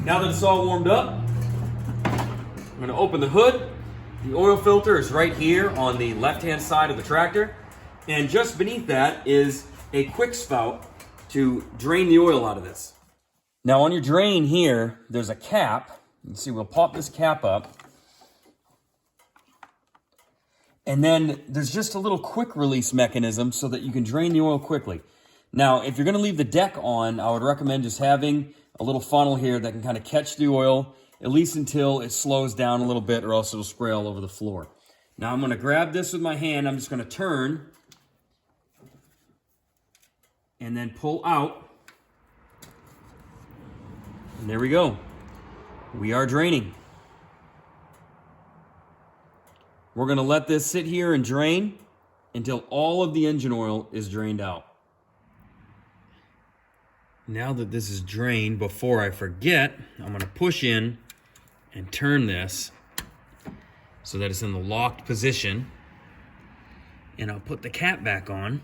Now that it's all warmed up, I'm going to open the hood. The oil filter is right here on the left-hand side of the tractor. And just beneath that is a quick spout to drain the oil out of this. Now on your drain here, there's a cap. You can see we'll pop this cap up. And then there's just a little quick release mechanism so that you can drain the oil quickly. Now, if you're going to leave the deck on, I would recommend just having a little funnel here that can kind of catch the oil, at least until it slows down a little bit, or else it'll spray all over the floor. Now I'm going to grab this with my hand. I'm just going to turn and then pull out. And there we go. We are draining. We're going to let this sit here and drain until all of the engine oil is drained out. Now that this is drained, before I forget, I'm going to push in and turn this so that it's in the locked position. And I'll put the cap back on.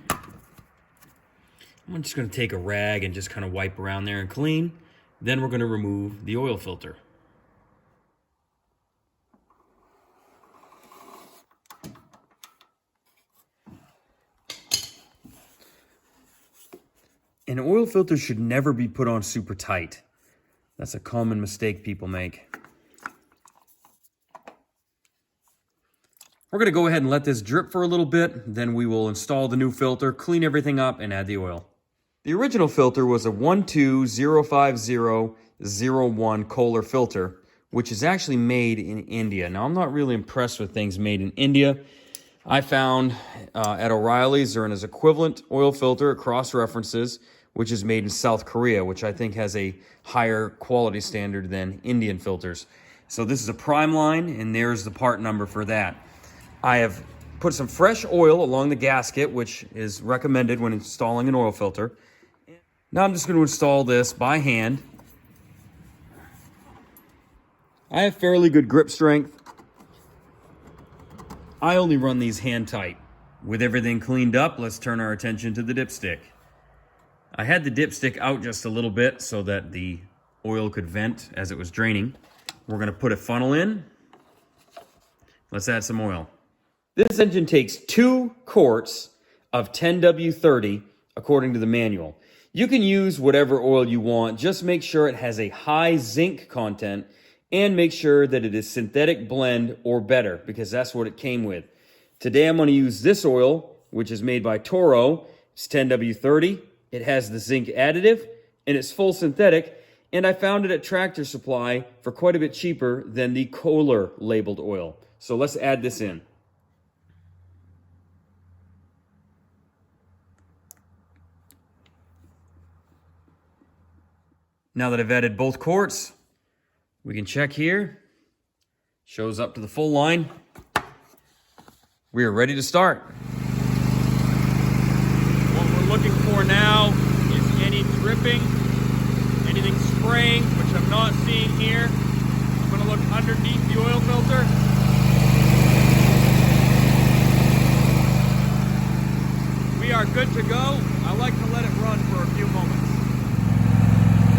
I'm just going to take a rag and just kind of wipe around there and clean. Then we're going to remove the oil filter. An oil filter should never be put on super tight. That's a common mistake people make. We're going to go ahead and let this drip for a little bit. Then we will install the new filter, clean everything up, and add the oil. The original filter was a 1205001 Kohler filter, which is actually made in India. Now, I'm not really impressed with things made in India. I found at O'Reilly's or in his equivalent oil filter at Cross References, which is made in South Korea, which I think has a higher quality standard than Indian filters. So this is a prime line, and there's the part number for that. I have put some fresh oil along the gasket, which is recommended when installing an oil filter. Now I'm just going to install this by hand. I have fairly good grip strength. I only run these hand tight. With everything cleaned up, let's turn our attention to the dipstick. I had the dipstick out just a little bit so that the oil could vent as it was draining. We're going to put a funnel in. Let's add some oil. This engine takes 2 quarts of 10W30 according to the manual. You can use whatever oil you want. Just make sure it has a high zinc content and make sure that it is synthetic blend or better, because that's what it came with. Today I'm going to use this oil, which is made by Toro. It's 10W30. It has the zinc additive and it's full synthetic, and I found it at Tractor Supply for quite a bit cheaper than the Kohler labeled oil. So let's add this in. Now that I've added both quarts, we can check here. Shows up to the full line. We are ready to start. What we're looking for now is any dripping, anything spraying, which I'm not seeing here. I'm going to look underneath the oil filter. We are good to go. I like to let it run for a few moments.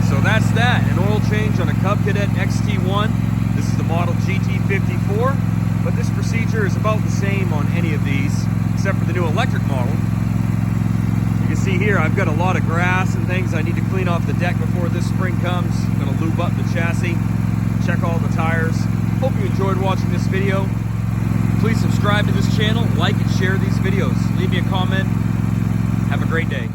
So that's that, an oil change on a Cadet XT1. This is the model GT54, but this procedure is about the same on any of these, except for the new electric model. You can see here I've got a lot of grass and things I need to clean off the deck before this spring comes. I'm going to lube up the chassis, check all the tires. Hope you enjoyed watching this video. Please subscribe to this channel, like and share these videos. Leave me a comment. Have a great day.